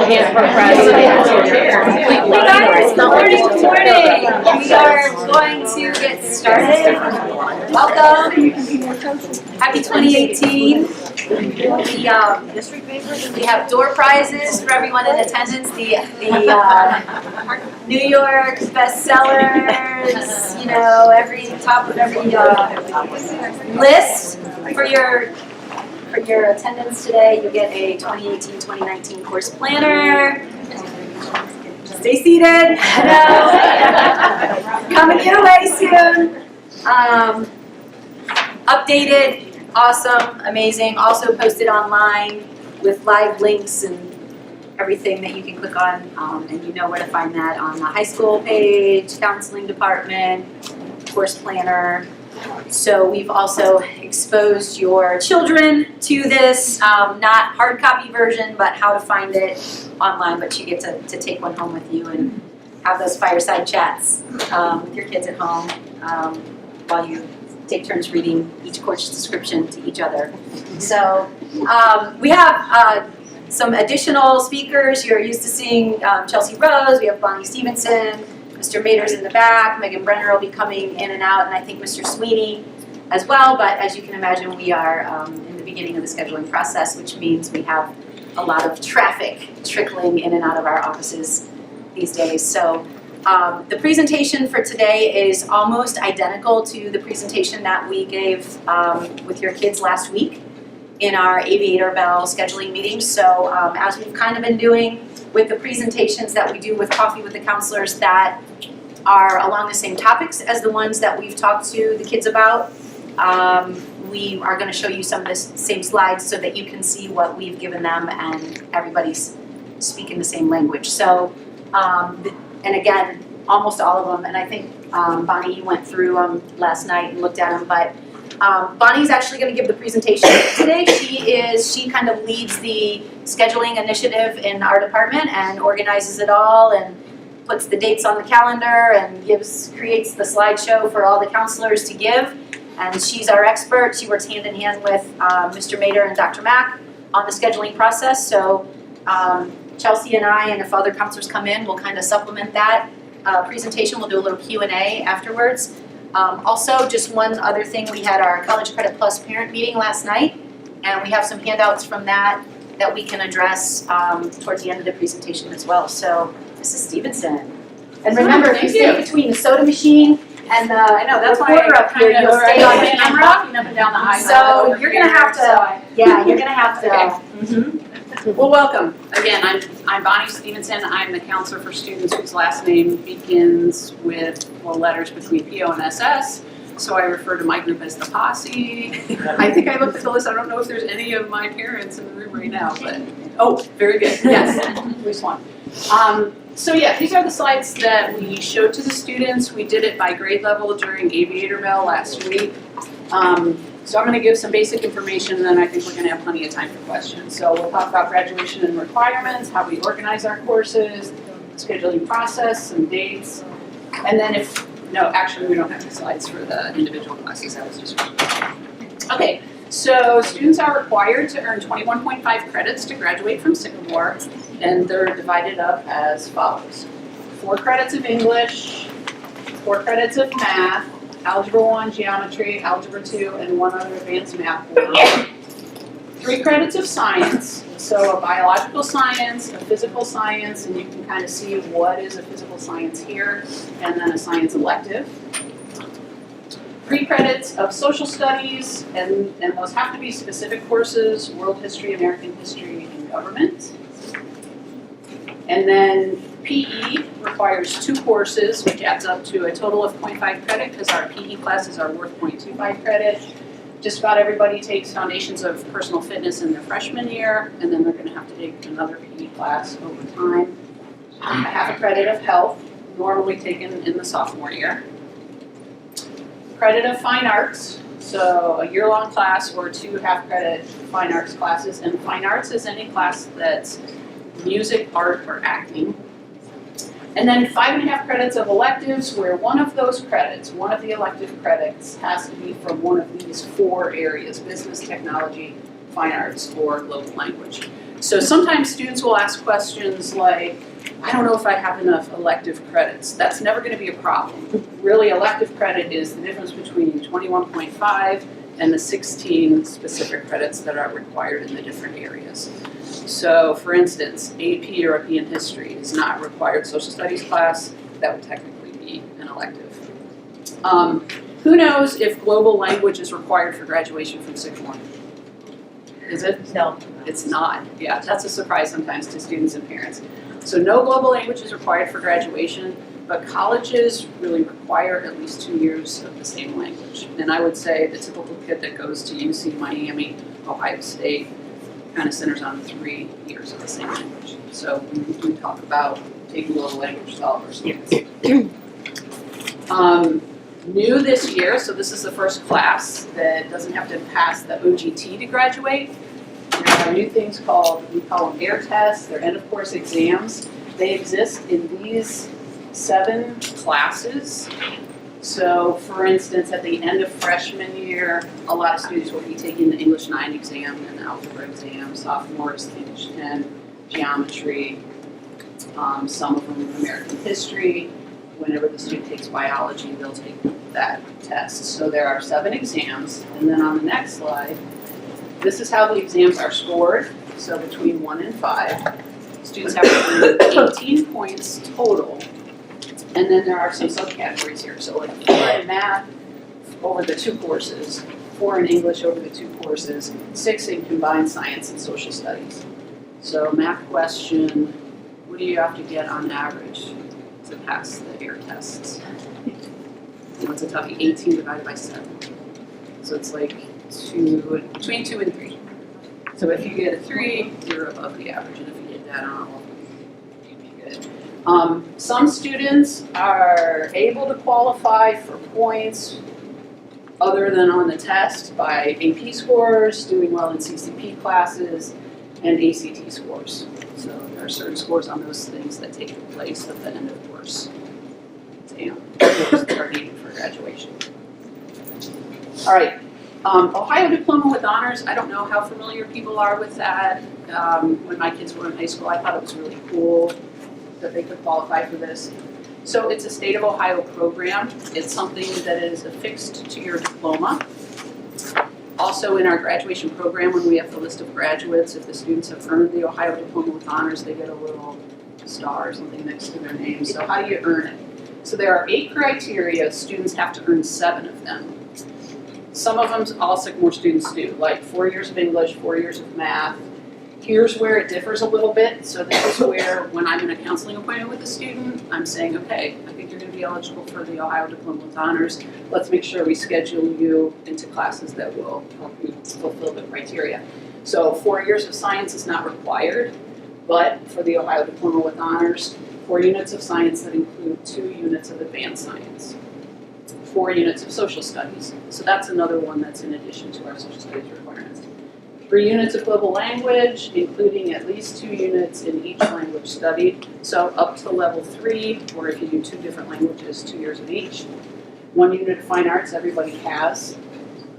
can't procrastinate. Hey guys, good morning, good morning. We are going to get started. Welcome. Happy 2018. We have door prizes for everyone in attendance. The New York bestsellers, you know, every top of every list for your attendance today. You get a 2018-2019 course planner. Stay seated. Coming your way soon. Updated, awesome, amazing. Also posted online with live links and everything that you can click on, and you know where to find that on the high school page, counseling department, course planner. So we've also exposed your children to this, not hard copy version, but how to find it online, but you get to take one home with you and have those fireside chats with your kids at home while you take turns reading each course description to each other. So we have some additional speakers. You're used to seeing Chelsea Rose, we have Bonnie Stevenson, Mr. Mader's in the back, Megan Brenner will be coming in and out, and I think Mr. Sweeney as well, but as you can imagine, we are in the beginning of the scheduling process, which means we have a lot of traffic trickling in and out of our offices these days. So the presentation for today is almost identical to the presentation that we gave with your kids last week in our Aviator Bell scheduling meeting. So as we've kind of been doing with the presentations that we do with Coffee with the Counselors that are along the same topics as the ones that we've talked to the kids about, we are going to show you some of the same slides so that you can see what we've given them and everybody's speaking the same language. So, and again, almost all of them, and I think Bonnie, you went through them last night and looked at them, but Bonnie's actually going to give the presentation today. She kind of leads the scheduling initiative in our department and organizes it all and puts the dates on the calendar and creates the slideshow for all the counselors to give. And she's our expert. She works hand in hand with Mr. Mader and Dr. Mack on the scheduling process. So Chelsea and I, and if other counselors come in, we'll kind of supplement that presentation. We'll do a little Q&A afterwards. Also, just one other thing, we had our College Credit Plus parent meeting last night, and we have some handouts from that we can address towards the end of the presentation as well. So, Mrs. Stevenson. And remember, if you stay between the soda machine and the reporter up here, you'll stay on camera. Walking up and down the aisle. So you're gonna have to, yeah, you're gonna have to. Okay. Well, welcome. Again, I'm Bonnie Stevenson. I'm the counselor for students whose last name begins with letters between PO and SS. So I refer to my group as the posse. I think I looked at the list. I don't know if there's any of my parents in the room right now, but oh, very good. Yes, at least one. So yeah, these are the slides that we showed to the students. We did it by grade level during Aviator Bell last week. So I'm going to give some basic information, and then I think we're going to have plenty of time for questions. So we'll talk about graduation and requirements, how we organize our courses, scheduling process, some dates, and then actually we don't have the slides for the individual classes. That was just okay. So students are required to earn 21.5 credits to graduate from Sycamore, and they're divided up as follows: 4 credits of English, 4 credits of math, Algebra 1, Geometry, Algebra 2, and 1 other advanced math board. 3 credits of science, so a biological science, a physical science, and you can kind of see what is a physical science here, and then a science elective. 3 credits of social studies, and those have to be specific courses: world history, American history, and government. And then PE requires 2 courses, which adds up to a total of 0.5 credit because our PE classes are worth 0.25 credit. Just about everybody takes Foundations of Personal Fitness in their freshman year, and then they're going to have to take another PE class over time. A half a credit of health, normally taken in the sophomore year. Credit of fine arts, so a year-long class or 2 half-credit fine arts classes. And fine arts is any class that's music, art, or acting. And then 5.5 credits of electives, where one of those credits, one of the elective credits, has to be from one of these 4 areas: business, technology, fine arts, or global language. So sometimes students will ask questions like, I don't know if I have enough elective credits. That's never going to be a problem. Really, elective credit is the difference between 21.5 and the 16 specific credits that are required in the different areas. So for instance, AP European History is not a required social studies class. That would technically be an elective. Who knows if global language is required for graduation from sixth form? Is it? No. It's not. Yeah, that's a surprise sometimes to students and parents. So no global language is required for graduation, but colleges really require at least 2 years of the same language. And I would say the typical kid that goes to UC, Miami, Ohio State, kind of centers on 3 years of the same language. So we talk about taking global language to all of our students. New this year, so this is the first class that doesn't have to pass the OGT to graduate. There are new things called, we call them air tests, they're end of course exams. They exist in these 7 classes. So for instance, at the end of freshman year, a lot of students will be taking the English 9 exam and the algebra exam, sophomores English 10, geometry, some of them American history. Whenever the student takes biology, they'll take that test. So there are 7 exams, and then on the next slide, this is how the exams are scored. So between 1 and 5, students have to earn 18 points total. And then there are some subcategories here. So like 4 in math over the 2 courses, 4 in English over the 2 courses, 6 in combined science and social studies. So math question, what do you have to get on average to pass the air tests? What's a toughie? 18 divided by 7. So it's like between 2 and 3. So if you get a 3, you're above the average, and if you get that on all of them, you'd be good. Some students are able to qualify for points other than on the test by AP scores, doing well in CCP classes, and ACT scores. So there are certain scores on those things that take place at the end of course exam that are needed for graduation. All right, Ohio Diploma with Honors. I don't know how familiar people are with that. When my kids were in high school, I thought it was really cool that they could qualify for this. So it's a state of Ohio program. It's something that is affixed to your diploma. Also in our graduation program, when we have the list of graduates, if the students have earned the Ohio Diploma with Honors, they get a little star or something next to their name. So how do you earn it? So there are 8 criteria. Students have to earn 7 of them. Some of them all Sycamore students do, like 4 years of English, 4 years of math. Here's where it differs a little bit. So this is where, when I'm in a counseling appointment with a student, I'm saying, okay, I think you're going to be eligible for the Ohio Diploma with Honors. Let's make sure we schedule you into classes that will help you fulfill the criteria. So 4 years of science is not required, but for the Ohio Diploma with Honors, 4 units of science that include 2 units of advanced science, 4 units of social studies. So that's another one that's in addition to our social studies requirements. 3 units of global language, including at least 2 units in each language studied. So up to level 3, or if you do 2 different languages, 2 years of each. 1 unit of fine arts everybody has.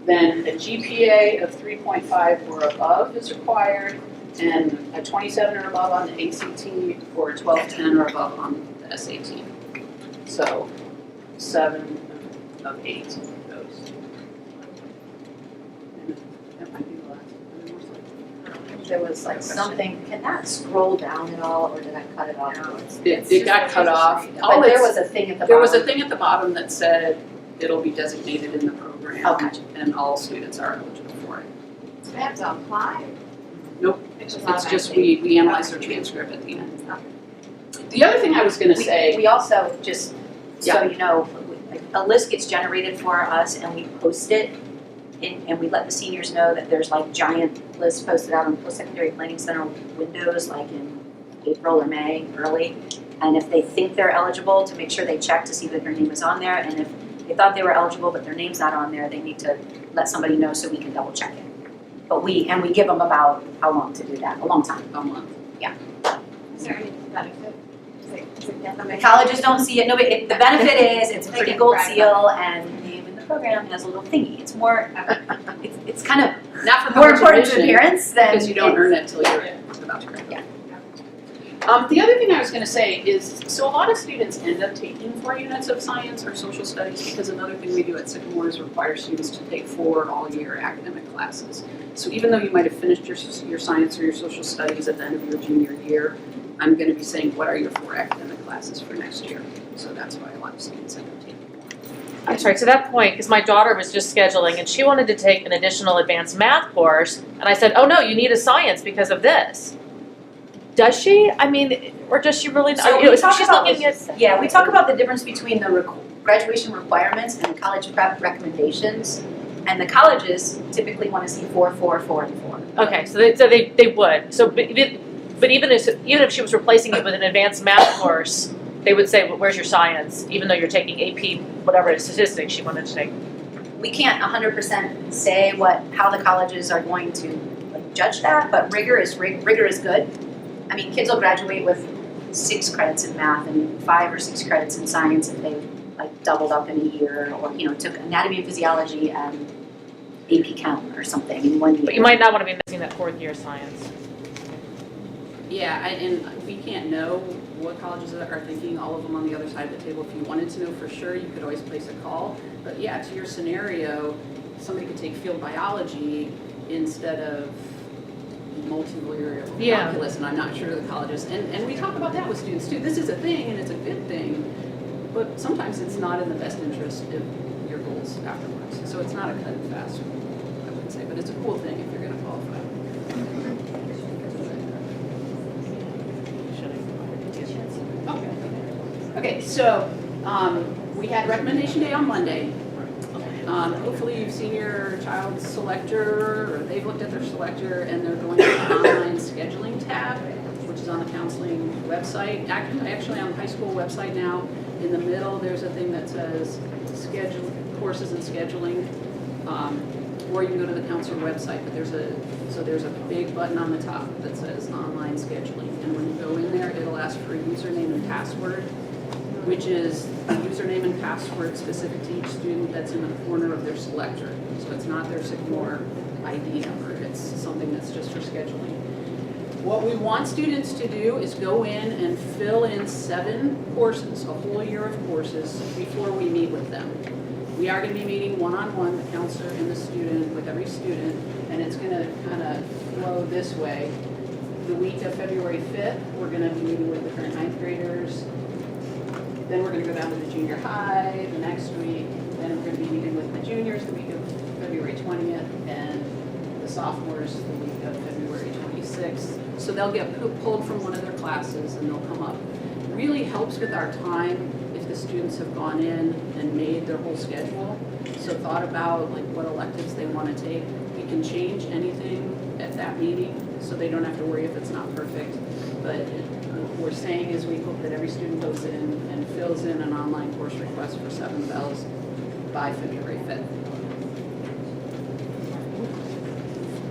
Then a GPA of 3.5 or above is required, and a 27 or above on the ACT, or a 1210 or above on the SAT. So 7 of 8 of those. And that might be the last. There was like something, can that scroll down at all, or did I cut it off? It got cut off. But there was a thing at the bottom. There was a thing at the bottom that said it'll be designated in the program, Okay. and all students are eligible for it. Do they have to apply? Nope. It's It's just we analyze their transcript at the end. The other thing I was going to say, We also, just so Yeah. you know, like, a list gets generated for us and we post it. And we let the seniors know that there's like giant lists posted out on post-secondary planning center windows like in April or May early. And if they think they're eligible, to make sure they check to see that their name is on there. And if they thought they were eligible but their name's not on there, they need to let somebody know so we can double check it. But we give them about how long to do that, a long time. a month. Is there any benefit? Is it definitely? Colleges don't see it, no, but the benefit is it's a They pretty get gold bragged seal and the name in the program has a little thingy. It's more, it's kind of Not for more important to tuition, appearance than. because you don't earn it till you're about Dr. Craig. Yeah. The other thing I was gonna say is, so a lot of students end up taking 4 units of science or social studies because another thing we do at Sycamore is require students to take 4 all-year academic classes. So even though you might have finished your science or your social studies at the end of your junior year, I'm gonna be saying, what are your 4 academic classes for next year? So that's why a lot of students end up taking more. I'm sorry, to that point, because my daughter was just scheduling and she wanted to take an additional advanced math course, and I said, oh no, you need a science because of this. Does she? I mean, or does she really? So you know, we talk she's about looking this- at. Yeah, we talk about the difference between the graduation requirements and the college prep recommendations. And the colleges typically want to see 4, 4, 4, and 4. Okay, so they would. So, but even if she was replacing it with an advanced math course, they would say, well, where's your science? Even though you're taking AP, whatever statistics she wanted to take. We can't 100% say how the colleges are going to judge that, but rigor is good. I mean, kids will graduate with 6 credits in math and 5 or 6 credits in science if they doubled up in a year, or took anatomy and physiology and AP Chem or something in 1 year. But you might not want to be missing that 4th year science. Yeah, and we can't know what colleges are thinking, all of them on the other side of the table. If you wanted to know for sure, you could always place a call. But yeah, to your scenario, somebody could take field biology instead of multivariable calculus, and I'm not sure the colleges, and we talk about that with students too. This is a thing, and it's a good thing, but sometimes it's not in the best interest of your goals afterwards. So it's not a cut and fast, I would say, but it's a cool thing if you're going to qualify. Okay, so we had recommendation day on Monday. Hopefully you've seen your child's selector, or they've looked at their selector, and they're going to the online scheduling tab, which is on the counseling website. Actually on the high school website now, in the middle, there's a thing that says schedule courses and scheduling, or you can go to the counselor website, but there's a big button on the top that says online scheduling, and when you go in there, it'll ask for a username and password, which is the username and password specific to each student that's in the corner of their selector. So it's not their Sycamore ID number, it's something that's just for scheduling. What we want students to do is go in and fill in 7 courses, a whole year of courses, before we meet with them. We are going to be meeting one-on-one, the counselor and the student, with every student, and it's going to kind of flow this way. The week of February 5th, we're going to be meeting with the current 9th graders. Then we're going to go down to the junior high the next week. Then we're going to be meeting with the juniors the week of February 20th, and the sophomores the week of February 26th. So they'll get pulled from one of their classes and they'll come up. It really helps with our time if the students have gone in and made their whole schedule. So thought about what electives they want to take. We can change anything at that meeting, so they don't have to worry if it's not perfect. But what we're saying is we hope that every student goes in and fills in an online course request for 7 bells by February 5th.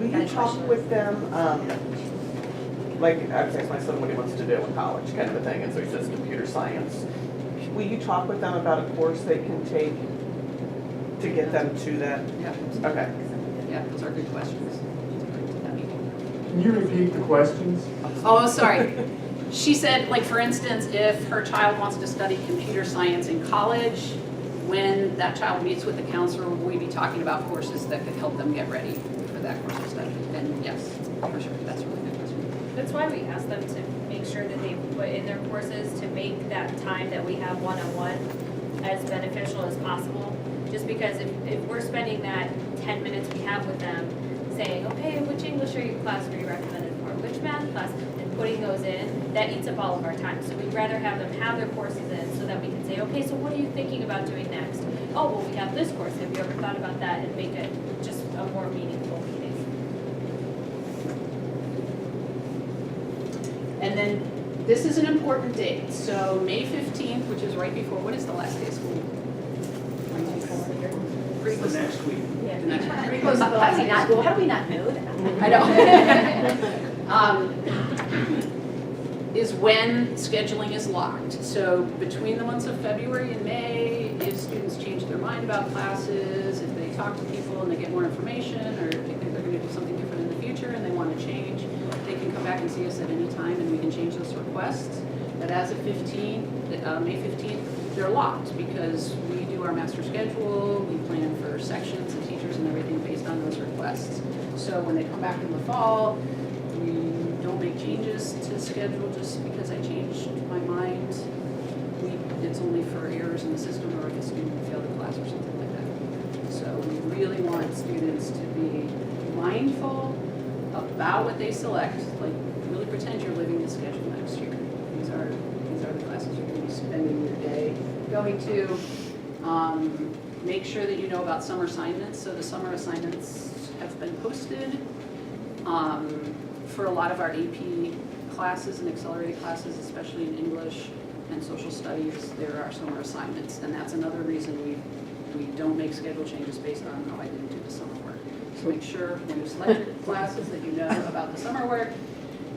Will you talk with them, like, I would say my son, what he wants to do in college, kind of a thing, and so he says computer science. Will you talk with them about a course they can take to get them to that? Yeah. Okay. Yeah, those are good questions. Can you repeat the questions? Oh, sorry. She said, for instance, if her child wants to study computer science in college, when that child meets with the counselor, will we be talking about courses that could help them get ready for that course of study? And yes, for sure, that's a really good question. That's why we ask them to make sure that they put in their courses to make that time that we have one-on-one as beneficial as possible. Just because if we're spending that 10 minutes we have with them saying, okay, which English class are you recommended for, which math class, and putting those in, that eats up all of our time. So we'd rather have them have their courses in so that we can say, okay, so what are you thinking about doing next? Oh, well, we have this course. Have you ever thought about that? And make it just a more meaningful meeting. And then this is an important date. So May 15th, which is right before, what is the last day of school? Pretty close. Next week. Yeah. Pretty close to the last day of school. How do we not know that? I know. Is when scheduling is locked. So between the months of February and May, if students change their mind about classes, if they talk to people and they get more information, or if they think they're going to do something different in the future and they want to change, they can come back and see us at any time and we can change those requests. But as of May 15th, they're locked because we do our master schedule, we plan for sections and teachers and everything based on those requests. So when they come back in the fall, we don't make changes to the schedule just because I changed my mind. It's only for errors in the system or if a student failed a class or something like that. So we really want students to be mindful about what they select, like really pretend you're living the schedule next year. These are the classes you're going to be spending your day going to. Make sure that you know about summer assignments. So the summer assignments have been posted. For a lot of our AP classes and accelerated classes, especially in English and social studies, there are summer assignments. And that's another reason we don't make schedule changes based on, oh, I didn't do the summer work. So make sure when you select your classes that you know about the summer work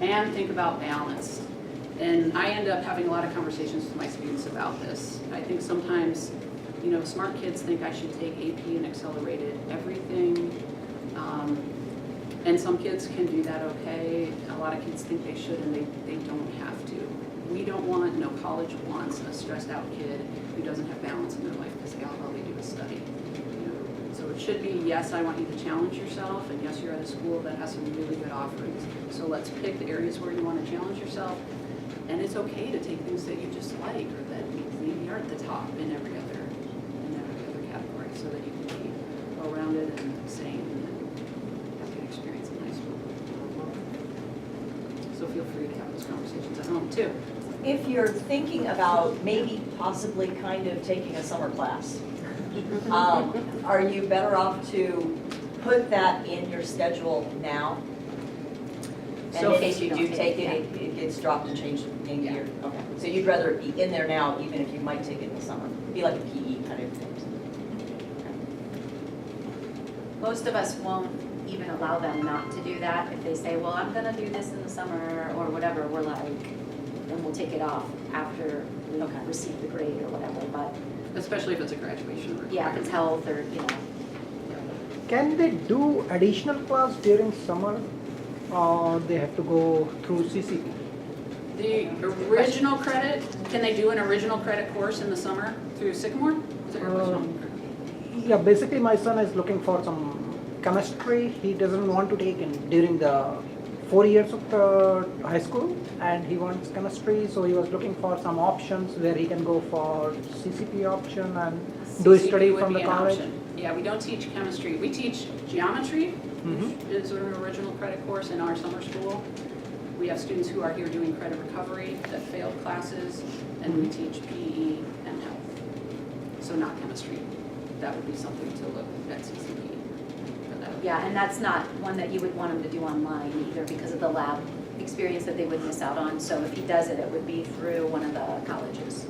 and think about balance. And I end up having a lot of conversations with my students about this. I think sometimes, smart kids think I should take AP and accelerated everything. And some kids can do that okay. A lot of kids think they should and they don't have to. We don't want, no college wants a stressed out kid who doesn't have balance in their life because all they do is study. So it should be, yes, I want you to challenge yourself, and yes, you're at a school that has some really good offerings. So let's pick the areas where you want to challenge yourself. And it's okay to take things that you just like or that maybe aren't the top in every other category so that you can be well-rounded and sane and have a good experience in high school. So feel free to have those conversations at home too. If you're thinking about maybe possibly kind of taking a summer class, are you better off to put that in your schedule now? And So in in case case you you do don't take take it, it gets dropped and changed in a year? Okay, so you'd rather it be in there now, even if you might take it in the summer? It'd be like a PE kind of thing. Most of us won't even allow them not to do that. If they say, well, I'm gonna do this in the summer or whatever, we're like, then we'll take it off after we receive the grade or whatever, but Especially if it's a graduation requirement. yeah, if it's health or, Can they do additional class during summer or they have to go through CCP? The original credit, can they do an original credit course in the summer through Sycamore? Is that your question? Yeah, basically my son is looking for some chemistry. He doesn't want to take in during the 4 years of high school and he wants chemistry. So he was looking for some options where he can go for CCP option and do CCP study would from be the an college. option. Yeah, we don't teach chemistry. We teach geometry, Mhm. which is an original credit course in our summer school. We have students who are here doing credit recovery that failed classes, and we teach PE and health. So not chemistry. That would be something to look at CCP for that. yeah, and that's not one that you would want them to do online either because of the lab experience that they would miss out on. So if he does it, it would be through one of the colleges,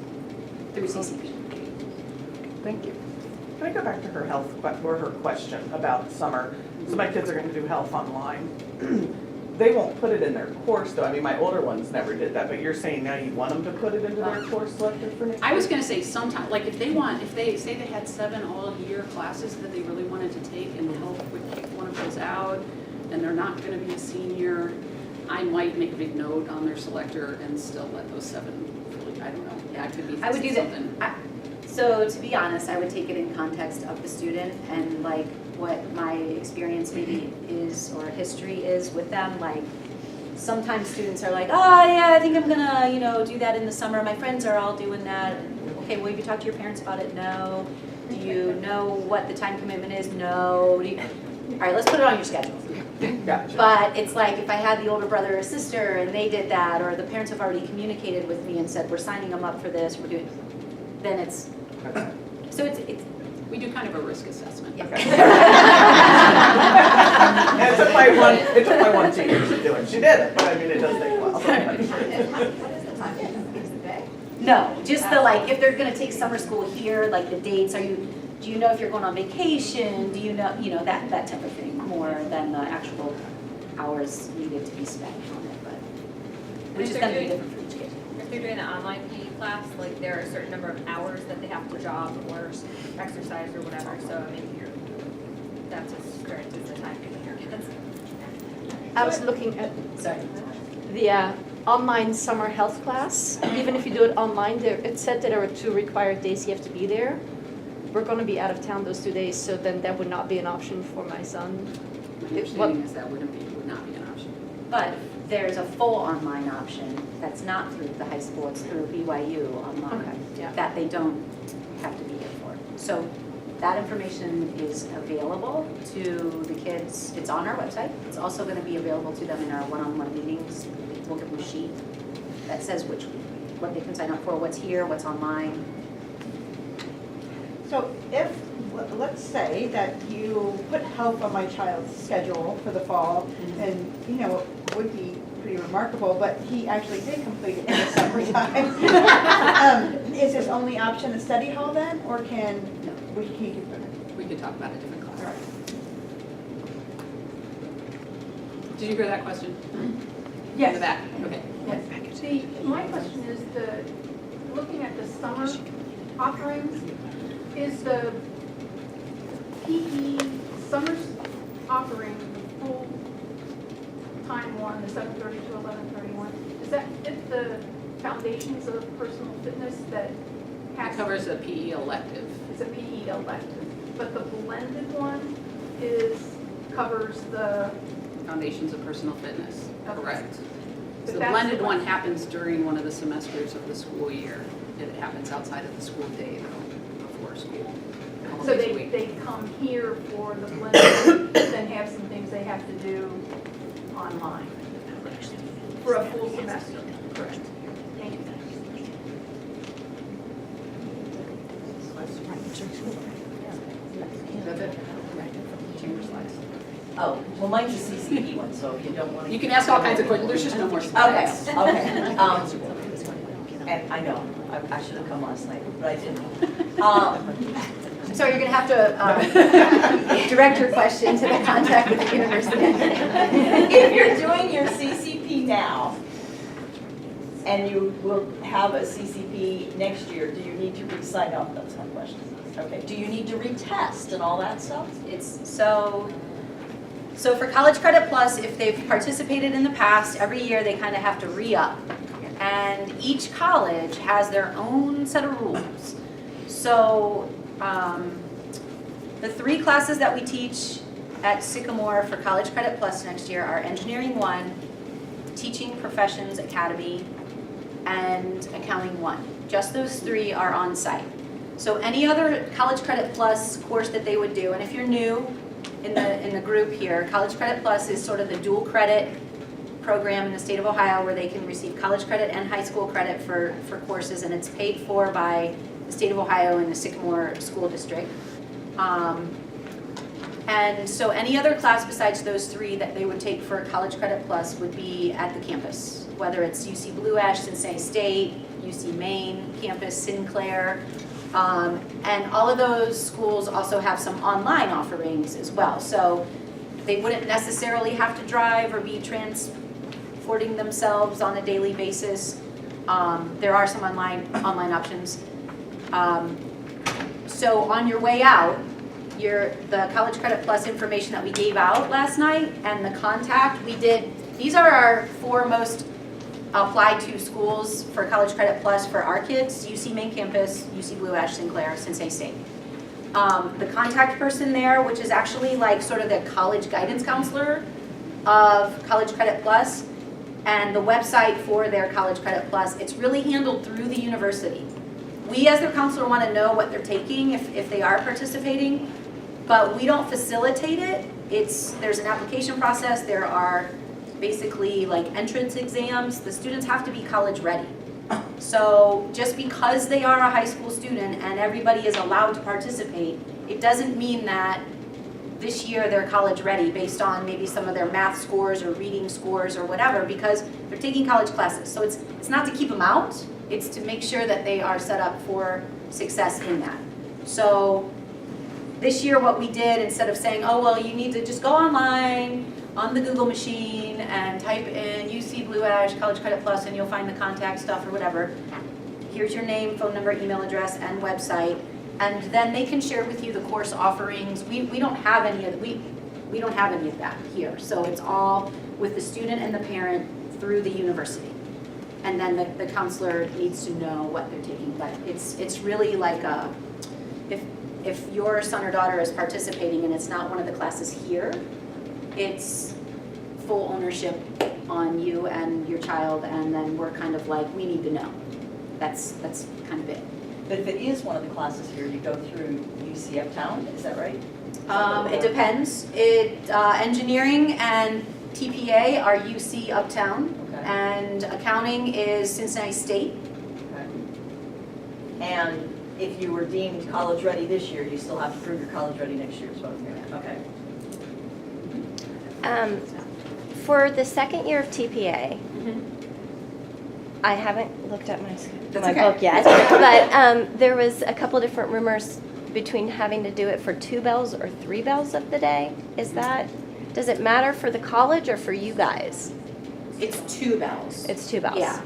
through CCP. Thank you. Can I go back to her her question about summer? So my kids are going to do health online. They won't put it in their course though. I mean, my older ones never did that, but you're saying now you want them to put it into their course selected for next I was year? gonna say sometime, like if they say they had 7 all-year classes that they really wanted to take and health would kick one of those out, and they're not gonna be a senior, I might make a big note on their selector and still let those 7, I don't know, yeah, it could be I would do that. something. So to be honest, I would take it in context of the student and like what my experience maybe is or history is with them. Like sometimes students are like, oh yeah, I think I'm gonna, do that in the summer. My friends are all doing that. Okay, well, have you talked to your parents about it? No. Do you know what the time commitment is? No. All right, let's put it on your schedule. Gotcha. But it's like if I had the older brother or sister and they did that, or the parents have already communicated with me and said, we're signing them up for this, we're doing, then it's, Okay. so it's We do kind of a risk assessment. yeah. And it took my one teacher to do it. She did it, but I mean, it does take a while. No, just the like, if they're gonna take summer school here, like the dates, do you know if you're going on vacation? Do you know, that type of thing, more than the actual hours needed to be spent on it, but, which is gonna be different for each kid. If they're doing an online PE class, like there are a certain number of hours that they have to jog or exercise or whatever, so I mean, that's as strict as the time in here. I was looking at, Sorry. the online summer health class, even if you do it online, it said that there were 2 required days you have to be there. We're gonna be out of town those 2 days, so then that would not be an option for my son. My understanding is that would not be an option. But there's a full online option that's not through the high school, it's through BYU online. Okay, yeah. That they don't have to be here for. So that information is available to the kids, it's on our website. It's also gonna be available to them in our one-on-one meetings. We'll give them a sheet that says what they can sign up for, what's here, what's online. So if, let's say that you put health on my child's schedule for the fall, and, you know, it would be pretty remarkable, but he actually did complete it in the summertime. Is his only option a study hall then, or can we keep it? We could talk about a different class. Did you hear that question? In the back, okay. My question is looking at the summer offerings, is the PE summer offering the full-time one, the 7:30 to 11:31? Does that fit the foundations of personal fitness that It has? covers a PE elective. It's a PE elective, but the blended one covers the. Foundations of Personal Fitness, correct. But So the that's blended the one one- happens during one of the semesters of the school year. It happens outside of the school day though, before school. a couple So days a they, week. they come here for the blended, then have some things they have to do online for a full semester. Correct. Thank you. That's it. Change slides. Oh, well, mine's a CCP one, so if you don't want to. You can ask all kinds of questions, there's just no more Okay, slides. okay. And I know, I should have come last night, but I didn't. So you're gonna have to direct your question to the contact with the university. If you're doing your CCP now, and you will have a CCP next year, do you need to re-sign up? That's my question. Okay, do you need to retest and all that stuff? It's so for College Credit Plus, if they've participated in the past, every year they kind of have to re-up. And each college has their own set of rules. So the 3 classes that we teach at Sycamore for College Credit Plus next year are Engineering 1, Teaching Professions Academy, and Accounting 1. Just those 3 are on site. So any other College Credit Plus course that they would do, and if you're new in the group here, College Credit Plus is sort of the dual credit program in the state of Ohio where they can receive college credit and high school credit for courses, and it's paid for by the state of Ohio and the Sycamore School District. And so any other class besides those 3 that they would take for College Credit Plus would be at the campus, whether it's UC Blue Ash, Cincinnati State, UC Maine campus, Sinclair, and all of those schools also have some online offerings as well. So they wouldn't necessarily have to drive or be transporting themselves on a daily basis. There are some online options. So on your way out, the College Credit Plus information that we gave out last night and the contact we did, these are our 4 most applied to schools for College Credit Plus for our kids: UC Main Campus, UC Blue Ash, Sinclair, Cincinnati State. The contact person there, which is actually like sort of the college guidance counselor of College Credit Plus, and the website for their College Credit Plus, it's really handled through the university. We as their counselor want to know what they're taking if they are participating, but we don't facilitate it. There's an application process, there are basically like entrance exams. The students have to be college ready. So just because they are a high school student and everybody is allowed to participate, it doesn't mean that this year they're college ready based on maybe some of their math scores or reading scores or whatever, because they're taking college classes. So it's not to keep them out, it's to make sure that they are set up for success in that. So this year what we did, instead of saying, oh, well, you need to just go online on the Google machine and type in UC Blue Ash College Credit Plus and you'll find the contact stuff or whatever. Here's your name, phone number, email address, and website. And then they can share with you the course offerings. We don't have any of we don't have any of that here. So it's all with the student and the parent through the university. And then the counselor needs to know what they're taking, but it's really like if your son or daughter is participating and it's not one of the classes here, it's full ownership on you and your child, and then we're kind of like, we need to know. That's kind of it. But if it is one of the classes here, you go through UC Uptown, is that right? It depends. Engineering and TPA are UC Uptown, Okay. and accounting is Cincinnati State. Okay. And if you were deemed college ready this year, you still have to prove you're college ready next year, is what I'm hearing. Okay. For the second year of TPA, Mm-hmm. I haven't looked at my That's my okay. book yet, but there was a couple different rumors between having to do it for 2 bells or 3 bells of the day. Does it matter for the college or for you guys? It's 2 bells. It's 2 bells? Yeah.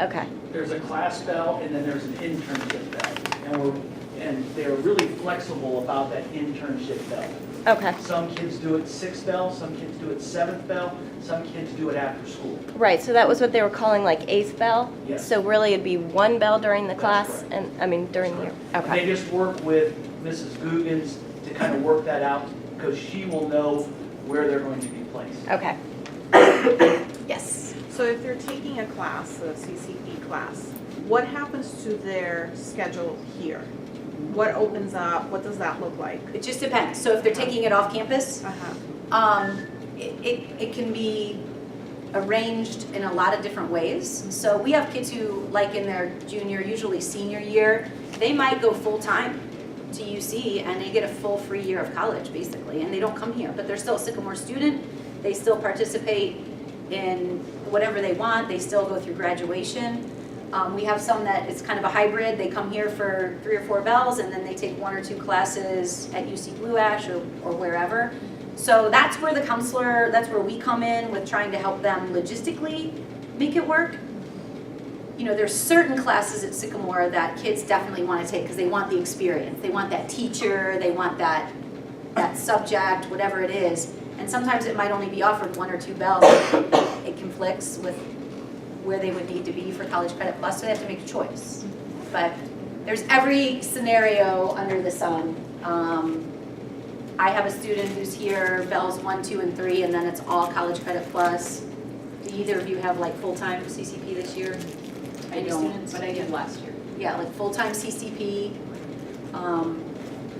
Okay. There's a class bell and then there's an internship bell. And they're really flexible about that internship bell. Okay. Some kids do it 6th bell, some kids do it 7th bell, some kids do it after school. Right, so that was what they were calling like 8th bell? Yes. So really it'd be 1 bell during the That's class correct. during the year? And Okay. they just work with Mrs. Guggens to kind of work that out because she will know where they're going to be placed. Okay. Yes. So if they're taking a class, a CCP class, what happens to their schedule here? What opens up, what does that look like? It just depends. So if they're taking it off campus, Uh-huh. it can be arranged in a lot of different ways. So we have kids who, like in their junior, usually senior year, they might go full-time to UC and they get a full free year of college, basically, and they don't come here, but they're still a Sycamore student. They still participate in whatever they want. They still go through graduation. We have some that it's kind of a hybrid. They come here for 3 or 4 bells and then they take 1 or 2 classes at UC Blue Ash or wherever. So that's where that's where we come in with trying to help them logistically make it work. You know, there's certain classes at Sycamore that kids definitely want to take because they want the experience. They want that teacher, they want that subject, whatever it is. And sometimes it might only be offered 1 or 2 bells. It conflicts with where they would need to be for College Credit Plus, so they have to make a choice. But there's every scenario under the sun. I have a student who's here, bells 1, 2, and 3, and then it's all College Credit Plus. Do either of you have like full-time CCP this year? I Any don't, students? but I did last year. Yeah, like full-time CCP.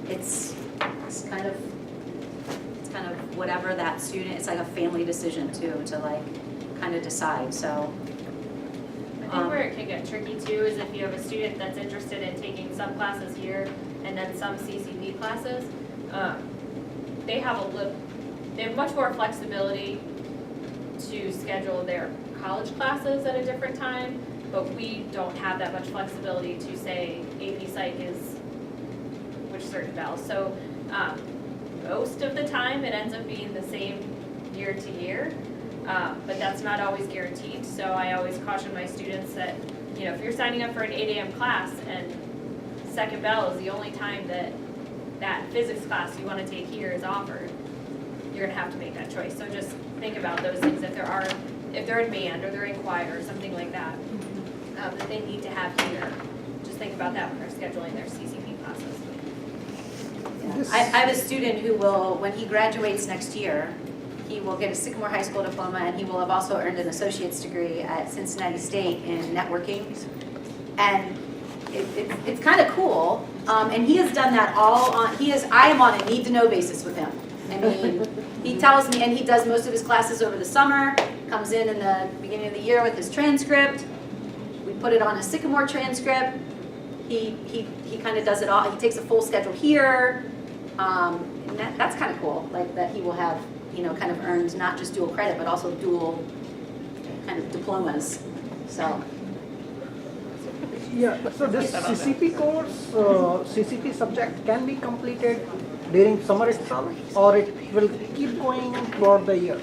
It's kind of whatever that student, it's like a family decision too, to like kind of decide, so. I think where it can get tricky too is if you have a student that's interested in taking some classes here and then some CCP classes, they have much more flexibility to schedule their college classes at a different time, but we don't have that much flexibility to say AP Psych is which certain bells. So most of the time it ends up being the same year to year. But that's not always guaranteed, so I always caution my students that, you know, if you're signing up for an 8 a.m. class and second bell is the only time that physics class you want to take here is offered, you're gonna have to make that choice. So just think about those things if they're in band or they're in choir or something like that, that they need to have here. Just think about that when they're scheduling their CCP classes. I have a student who will, when he graduates next year, he will get a Sycamore High School diploma, and he will have also earned an associate's degree at Cincinnati State in networking. And it's kind of cool. And he has done that I am on a need-to-know basis with him. I mean, he tells me, and he does most of his classes over the summer, comes in the beginning of the year with his transcript. We put it on a Sycamore transcript. He kind of does it all. He takes a full schedule here. And that's kind of cool, like that he will have, you know, kind of earned not just dual credit, but also dual kind of diplomas, so. Yeah, so this CCP course, CCP subject can be completed during summer itself, or it will keep going throughout the year?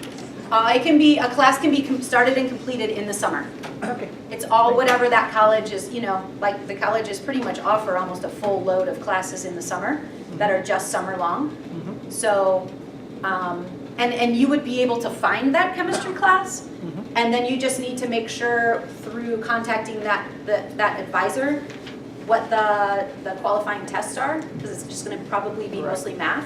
A class can be started and completed in the summer. Okay. It's all whatever that college is, you know, like the colleges pretty much offer almost a full load of classes in the summer that are just summer long. So, and you would be able to find that chemistry class And then you just need to make sure through contacting that advisor what the qualifying tests are, because it's just gonna probably be mostly math.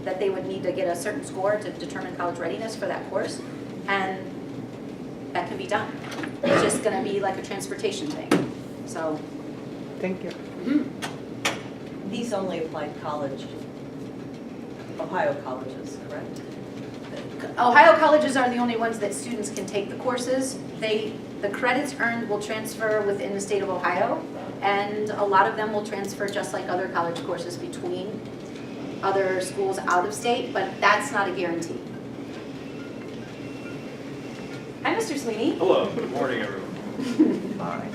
That they would need to get a certain score to determine college readiness for that course. And that can be done. It's just gonna be like a transportation thing, so. Thank you. These only apply to college, Ohio colleges, correct? Ohio colleges are the only ones that students can take the courses. The credits earned will transfer within the state of Ohio, and a lot of them will transfer just like other college courses between other schools out of state, but that's not a guarantee. Hi, Mr. Sweeney. Hello, good morning, everyone. Hi.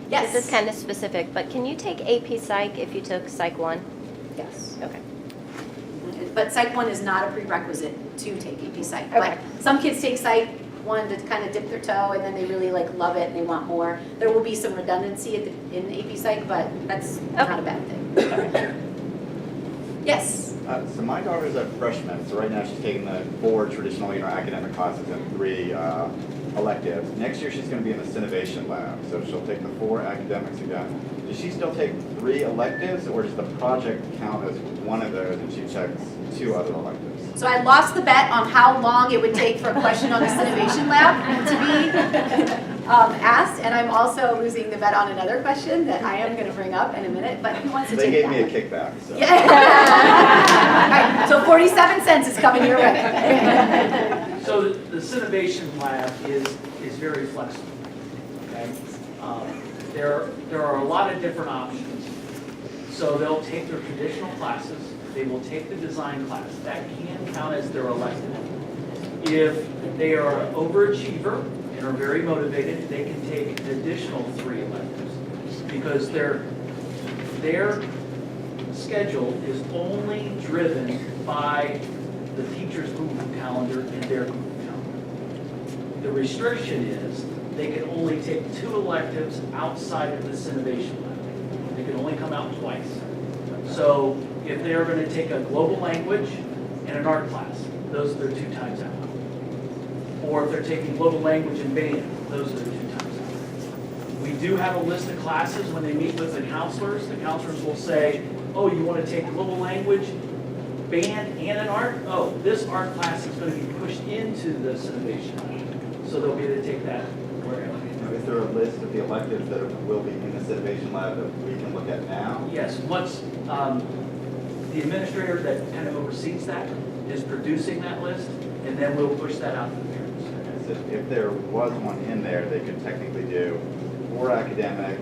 Yes. This is kind of specific, but can you take AP Psych if you took Psych 1? Yes. Okay. But Psych 1 is not a prerequisite to take AP Psych. Okay. But some kids take Psych 1 to kind of dip their toe, and then they really like love it and they want more. There will be some redundancy in AP Psych, but that's not a bad thing. Yes. So my daughter's a freshman, so right now she's taking the 4 traditional academic classes and 3 electives. Next year she's going to be in the Cinovation Lab, so she'll take the 4 academics again. Does she still take 3 electives, or does the project count as one of those and she checks 2 other electives? So I lost the bet on how long it would take for a question on the Cinovation Lab to be asked, and I'm also losing the bet on another question that I am going to bring up in a minute, but who wants to They take gave that? me a kickback, so. Yeah. All right, so 47 cents is coming your way. So the Cinovation Lab is very flexible, okay? There are a lot of different options. So they'll take their traditional classes, they will take the design class, that can count as their elective. If they are an overachiever and are very motivated, they can take an additional 3 electives, because their schedule is only driven by the teacher's Google Calendar and their Google Calendar. The restriction is they can only take 2 electives outside of the Cinovation Lab. They can only come out twice. So if they're going to take a global language and an art class, those are their 2 times out. Or if they're taking global language and band, those are their 2 times out. We do have a list of classes when they meet with the counselors. The counselors will say, oh, you want to take global language, band, and an art? Oh, this art class is going to be pushed into the Cinovation Lab. So they'll be able to take that wherever. Now, is there a list of the electives that will be in the Cinovation Lab that we can look at now? Yes, once the administrator that kind of oversees that is producing that list, and then we'll push that out to the parents. So if there was one in there, they could technically do 4 academic,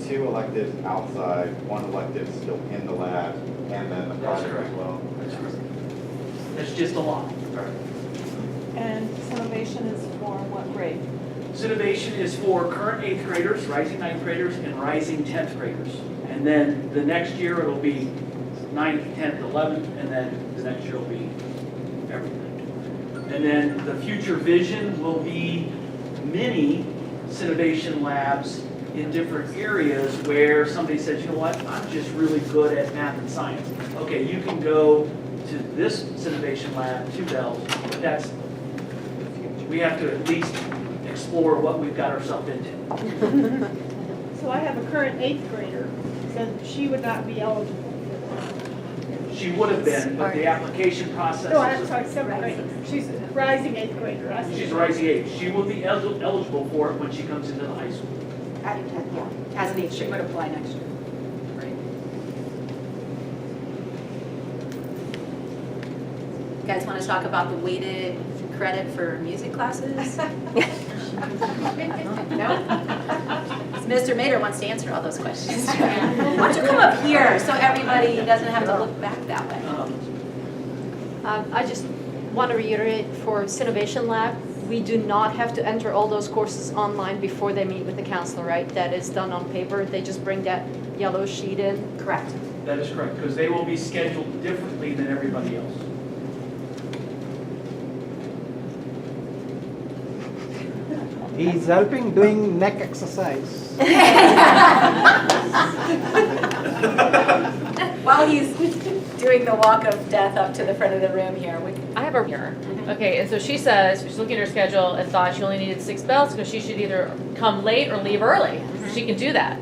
2 electives outside, 1 elective still in the lab, and then the That's project correct. as well. That's correct. That's just a law. And Cinovation is for what grade? Cinovation is for current 8th graders, rising 9th graders, and rising 10th graders. And then the next year it'll be 9th, 10th, 11th, and then the next year will be everything. And then the future vision will be many Cinovation labs in different areas where somebody says, you know what, I'm just really good at math and science. Okay, you can go to this Cinovation lab, 2 bells, but that's, we have to at least explore what we've got ourselves into. So I have a current 8th grader, so she would not be eligible. She would have been, but the application process No, I'm is, sorry, 7th grader. She's a rising 8th grader. I see. she's rising 8. She will be eligible for it when she comes into the high school. As an 8th, she would apply next year. You guys want to talk about the weighted credit for music classes? No? Mr. Mader wants to answer all those questions. Why don't you come up here so everybody doesn't have to look back that way? I just want to reiterate for Cinovation Lab, we do not have to enter all those courses online before they meet with the counselor, right? That is done on paper. They just bring that yellow sheet in. Correct. That is correct, because they will be scheduled differently than everybody else. He's helping doing neck exercise. While he's doing the walk of death up to the front of the room here, I have a year. Okay, and so she says, she's looking at her schedule and thought she only needed 6 bells because she should either come late or leave early. She can do that.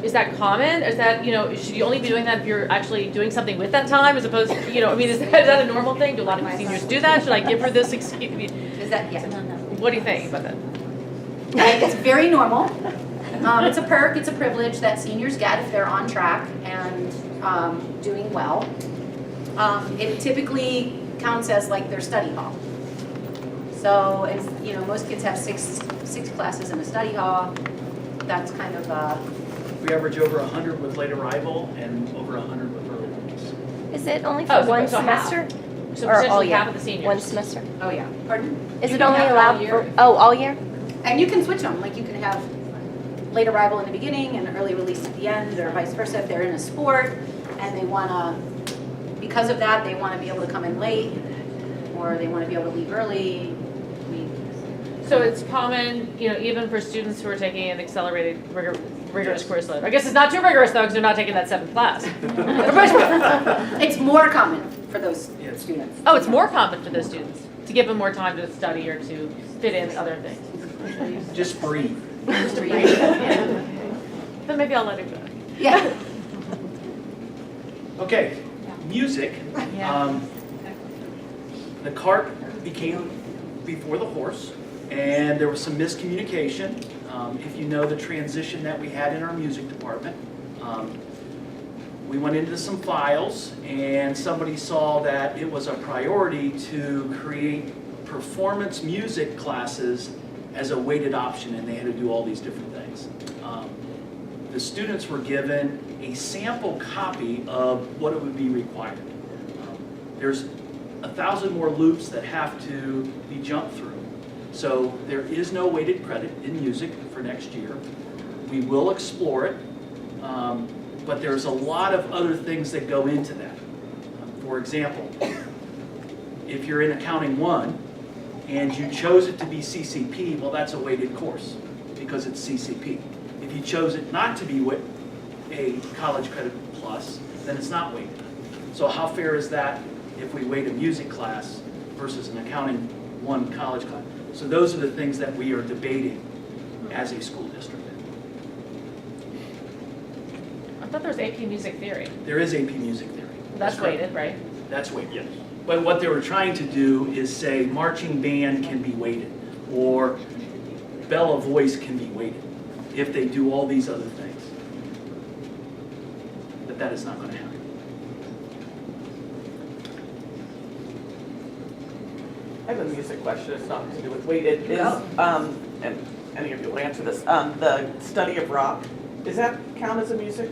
Is that common? Is that, should you only be doing that if you're actually doing something with that time as opposed to, is that a normal thing? Do a lot of seniors do that? Should I give her this excuse? Is that, yeah. What do you think about that? It's very normal. It's a perk, it's a privilege that seniors get if they're on track and doing well. It typically counts as like their study hall. So if, most kids have six classes in a study hall, that's kind of We average over 100 with late arrival and over 100 with early release. Is it only for one semester? So Or all essentially year? half of the seniors. One semester? oh yeah. Pardon? Is You it can only have all allowed year. for, all year? And you can switch them, like you can have late arrival in the beginning and early release at the end, or vice versa. If they're in a sport and they wanna, because of that, they wanna be able to come in late, or they wanna be able to leave early. So it's common, even for students who are taking an accelerated rigorous course load. I guess it's not too rigorous though, because they're not taking that 7th class. It's more common for those Yes. students. Oh, it's more common for those students to give them more time to study or to fit in other things. Just breathe. Just to breathe. Yeah. Then maybe I'll let it go. Yeah. Okay, music. The cart became before the horse, and there was some miscommunication. If you know the transition that we had in our music department, we went into some files, and somebody saw that it was a priority to create performance music classes as a weighted option, and they had to do all these different things. The students were given a sample copy of what it would be required. There's 1,000 more loops that have to be jumped through. So there is no weighted credit in music for next year. We will explore it, but there's a lot of other things that go into that. For example, if you're in Accounting 1 and you chose it to be CCP, well, that's a weighted course because it's CCP. If you chose it not to be a college credit plus, then it's not weighted. So how fair is that if we weight a music class versus an Accounting 1 college class? So those are the things that we are debating as a school district. I thought there was AP Music Theory. There is AP Music Theory. That's correct. weighted, right? That's weighted. Yes. But what they were trying to do is say marching band can be weighted, or Bella Voice can be weighted, if they do all these other things. But that is not going to happen. I have a music question, it's not to do with weighted, is, Go. and any of you will answer this, the study of rock, does that count as a music?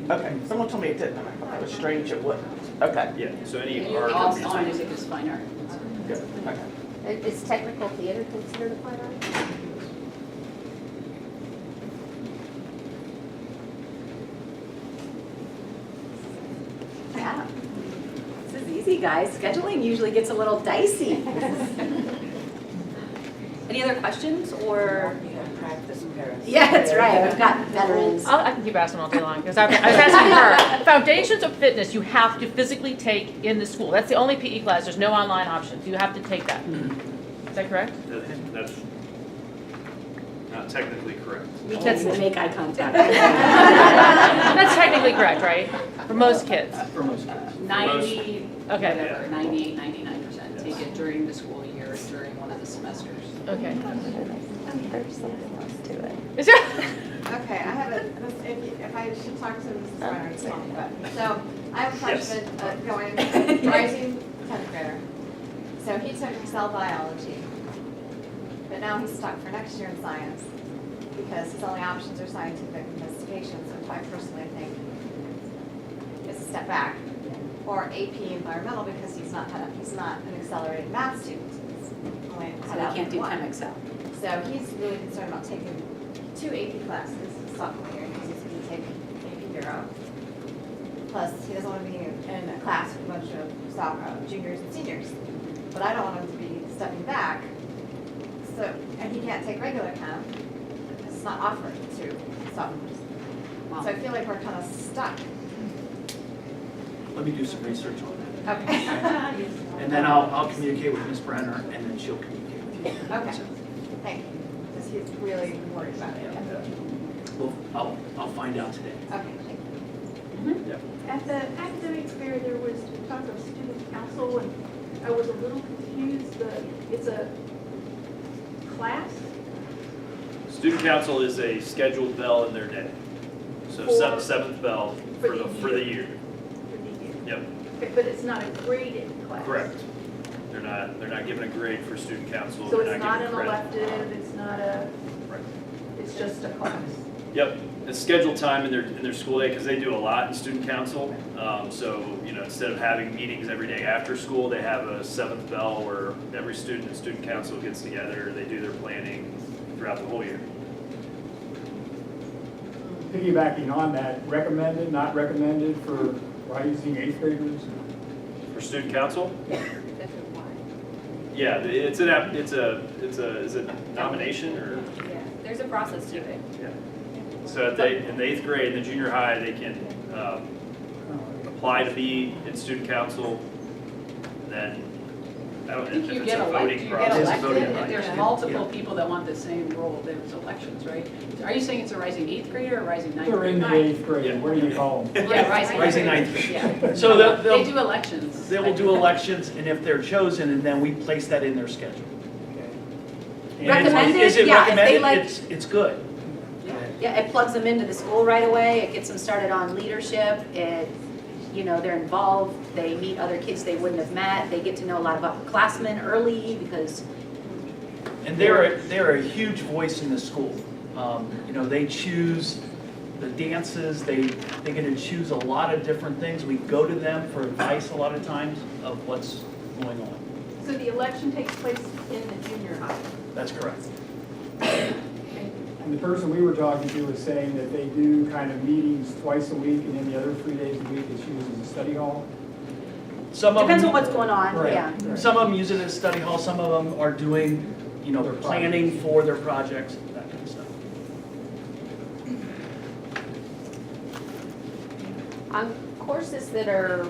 Okay, someone told me it didn't, and I thought that was strange, it wouldn't. Okay, Yeah, so any All art all music is fine art. good, okay. Is technical theater considered a fine art? Yeah. This is easy, guys. Scheduling usually gets a little dicey. Any other questions or? Practice Paris. Yeah, that's right. We've got veterans. I can keep asking all day long, because I was asking her. Foundations of Fitness, you have to physically take in the school. That's the only PE class. There's no online options. You have to take that. Is that correct? That's not technically correct. We can't even make eye contact. That's technically correct, right? For most kids. For most kids. 90, Okay. whatever, 98, 99% take it during the school year, during one of the semesters. Okay. There's something else to it. Is there? Okay, I have if I should talk to Mrs. Bernard, but, so I have a freshman rising 10th grader. So he took cell biology, but now he's stuck for next year in science because his only options are scientific investigations, which I personally think is a step back. Or AP environmental because he's not an accelerated math student. He's only So cut we out can't do one. chem excel. So he's really concerned about taking 2 AP classes sophomore year because he's going to take AP Bureau. Plus, he doesn't want to be in a class with a bunch of juniors and seniors. But I don't want him to be stepping back. So, and he can't take regular chem because it's not offered to sophomores. Wow. So I feel like we're kind of stuck. Let me do some research on that. Okay. And then I'll communicate with Ms. Brenner, and then she'll communicate with you. Okay, thank you, because he's really worried about it. Well, I'll find out today. Okay, thank you. At the academic fair, there was talk of student council, and I was a little confused. It's a class? Student council is a scheduled bell in their day. So For- seventh bell for for the the year. For the year. Yep, Okay, but it's not a graded class? correct. They're not given a grade for student council. So They're it's not given an credit. elective, it's not a, Right. it's just a class? Yep, it's scheduled time in their school day because they do a lot in student council. So, instead of having meetings every day after school, they have a seventh bell where every student in student council gets together, they do their planning throughout the whole year. Piggybacking on that, recommended, not recommended for rising eighth graders? For student council? Yeah, it's a nomination or? Yeah, there's a process to it. Yeah. So in the eighth grade, in the junior high, they can apply to be in student council. Then, I think you it's get a elected, voting you get process. elected, if Yeah. there's multiple people that want the same role, there's elections, right? Are you saying it's a rising eighth grader or a rising ninth They're grader? in the eighth grade, what do you call them? Yeah, rising. Rising grade. ninth grade. Yeah. So They do elections. They will do elections, and if they're chosen, and then we place that in their schedule. And Recommended? Is it Yeah, if they recommended? It's good. Yeah, it plugs them into the school right away, it gets them started on leadership, they're involved, they meet other kids they wouldn't have met, they get to know a lot about classmen early because. And they're a huge voice in the school. They choose the dances, they get to choose a lot of different things. We go to them for advice a lot of times of what's going on. So the election takes place in the junior high? That's correct. And the person we were talking to was saying that they do kind of meetings twice a week, and then the other 3 days a week is used as a study hall. Depends on what's going on, Right. yeah. Some of them use it as study hall, some of them are doing, planning for their projects, that kind of stuff. On courses that are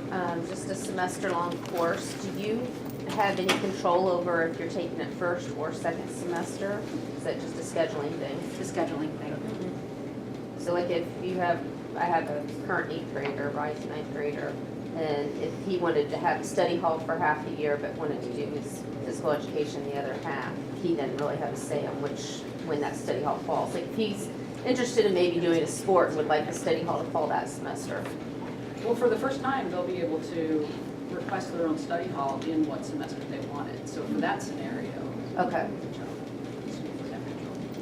just a semester-long course, do you have any control over if you're taking it first or second semester? Is that just a scheduling thing? It's a scheduling thing. So like if I have a current eighth grader, rising ninth grader, and if he wanted to have study hall for half a year but wanted to do his physical education the other half, he doesn't really have a say on when that study hall falls. Like if he's interested in maybe doing a sport and would like the study hall to fall that semester. Well, for the first time, they'll be able to request their own study hall in what semester they want it. So for that scenario. Okay.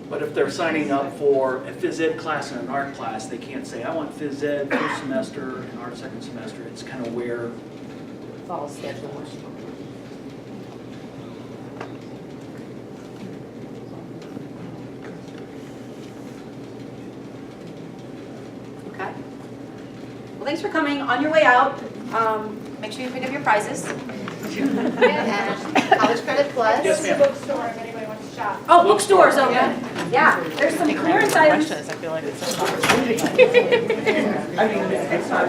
But if they're signing up for a phys ed class and an art class, they can't say, I want phys ed first semester and art second semester. It's kind of where Fall schedule. Okay. Well, thanks for coming. On your way out, make sure you pick up your prizes. College Credit Plus. Yes, ma'am. Bookstore, if anybody wants to shop. Oh, bookstore's open. Yeah, there's some clearance items. I feel like it's an opportunity. I mean, it's not.